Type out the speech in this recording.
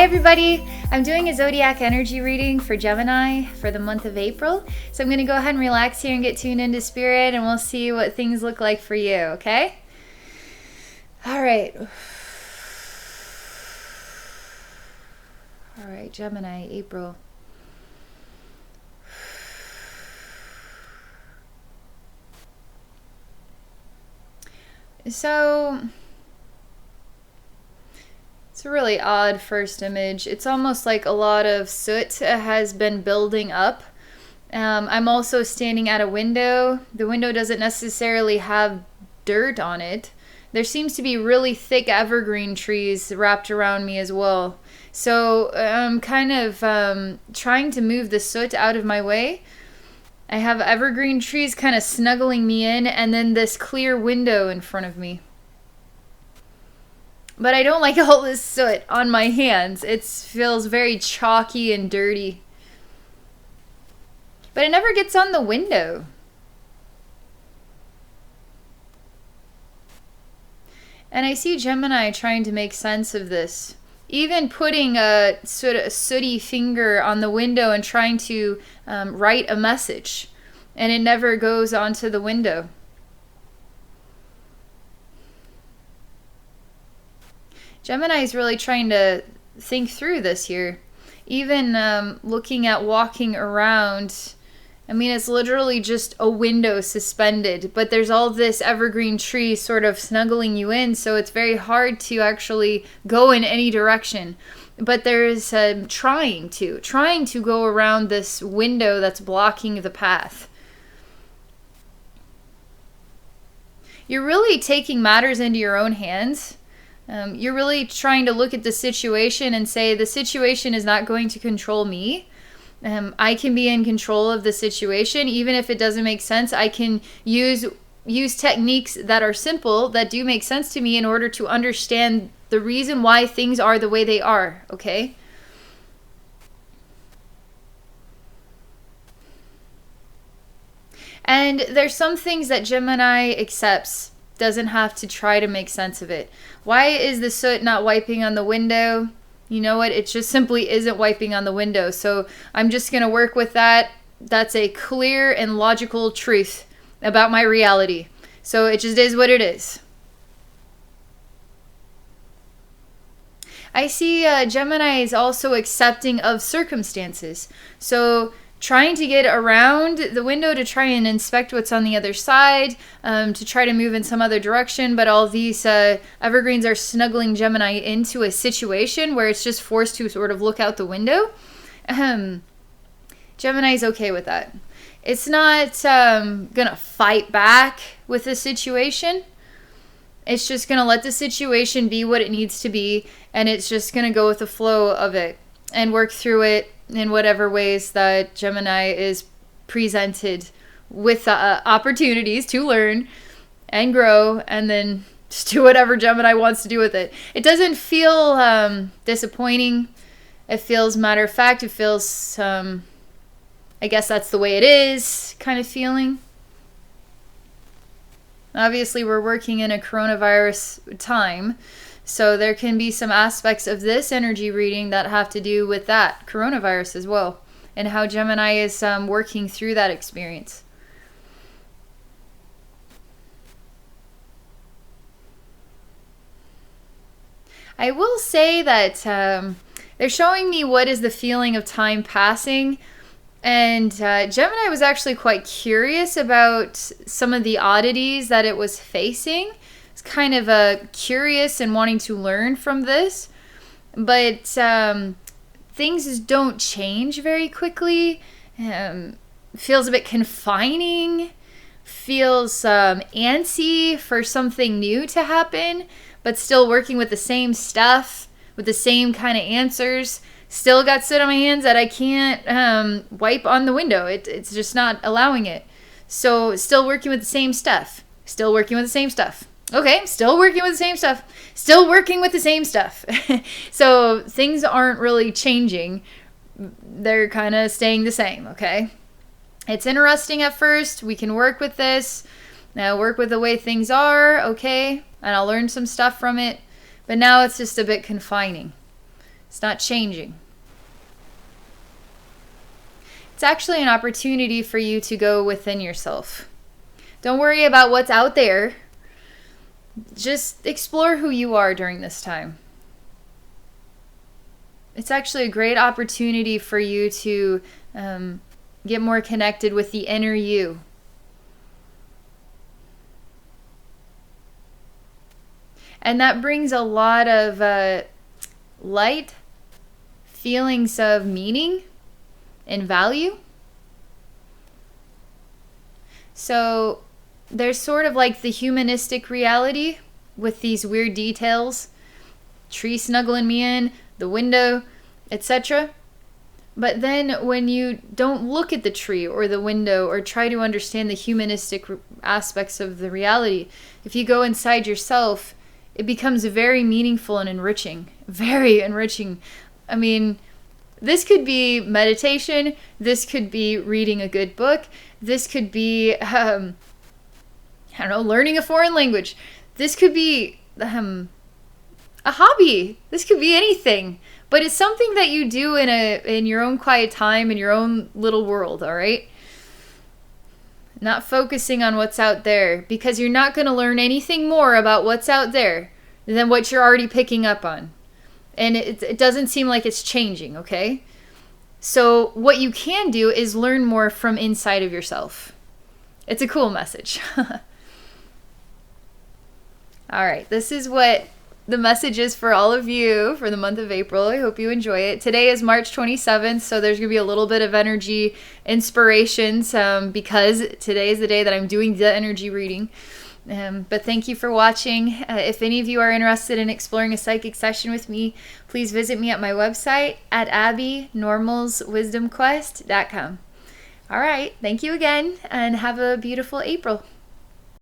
Hi everybody! I'm doing a Zodiac energy reading for Gemini for the month of April. So I'm going to go ahead and relax here and get tuned into spirit, and we'll see what things look like for you, okay? Alright. Alright, Gemini, April. So it's a really odd first image. It's almost like a lot of soot has been building up. I'm also standing at a window. The window doesn't necessarily have dirt on it. There seems to be really thick evergreen trees wrapped around me as well. So I'm kind of trying to move the soot out of my way. I have evergreen trees kind of snuggling me in, and then this clear window in front of me. But I don't like all this soot on my hands. It feels very chalky and dirty. But it never gets on the window. And I see Gemini trying to make sense of this. Even putting a sort of sooty finger on the window and trying to write a message. And it never goes onto the window. Gemini is really trying to think through this here. Even looking at walking around, I mean, it's literally just a window suspended, but there's all this evergreen tree sort of snuggling you in, so it's very hard to actually go in any direction. But there's trying to go around this window that's blocking the path. You're really taking matters into your own hands. You're really trying to look at the situation and say, the situation is not going to control me. I can be in control of the situation. Even if it doesn't make sense, I can use techniques that are simple, that do make sense to me, in order to understand the reason why things are the way they are, okay? And there's some things that Gemini accepts, doesn't have to try to make sense of it. Why is the soot not wiping on the window? You know what? It just simply isn't wiping on the window. So I'm just going to work with that. That's a clear and logical truth about my reality. So it just is what it is. I see Gemini is also accepting of circumstances. So trying to get around the window to try and inspect what's on the other side, to try to move in some other direction, but all these evergreens are snuggling Gemini into a situation where it's just forced to sort of look out the window. Gemini is okay with that. It's not gonna fight back with the situation. It's just gonna let the situation be what it needs to be, and it's just gonna go with the flow of it and work through it in whatever ways that Gemini is presented with opportunities to learn and grow, and then just do whatever Gemini wants to do with it. It doesn't feel disappointing. It feels matter of fact. It feels, I guess that's the way it is kind of feeling. Obviously, we're working in a coronavirus time, so there can be some aspects of this energy reading that have to do with that coronavirus as well, and how Gemini is working through that experience. I will say that they're showing me what is the feeling of time passing, and Gemini was actually quite curious about some of the oddities that it was facing. It's kind of curious and wanting to learn from this, but things don't change very quickly. Feels a bit confining, feels antsy for something new to happen, but still working with the same stuff, with the same kind of answers. Still got soot on my hands that I can't wipe on the window. It's just not allowing it. So still working with the same stuff. Still working with the same stuff. Okay, still working with the same stuff. Still working with the same stuff. So things aren't really changing. They're kind of staying the same, okay? It's interesting at first. We can work with this. Now work with the way things are, okay? And I'll learn some stuff from it. But now it's just a bit confining. It's not changing. It's actually an opportunity for you to go within yourself. Don't worry about what's out there. Just explore who you are during this time. It's actually a great opportunity for you to get more connected with the inner you. And that brings a lot of light, feelings of meaning and value. So there's sort of like the humanistic reality with these weird details, tree snuggling me in, the window, etc. But then when you don't look at the tree or the window or try to understand the humanistic aspects of the reality, if you go inside yourself, it becomes very meaningful and enriching. Very enriching. I mean, this could be meditation. This could be reading a good book. This could be, learning a foreign language. This could be a hobby. This could be anything. But it's something that you do in your own quiet time, in your own little world, all right? Not focusing on what's out there, because you're not going to learn anything more about what's out there than what you're already picking up on. And it doesn't seem like it's changing, okay? So what you can do is learn more from inside of yourself. It's a cool message. All right, this is what the message is for all of you for the month of April. I hope you enjoy it. Today is March 27th, so there's going to be a little bit of energy inspirations because today is the day that I'm doing the energy reading. But thank you for watching. If any of you are interested in exploring a psychic session with me, please visit me at my website at abbeynormalswisdomquest.com. All right, thank you again, and have a beautiful April.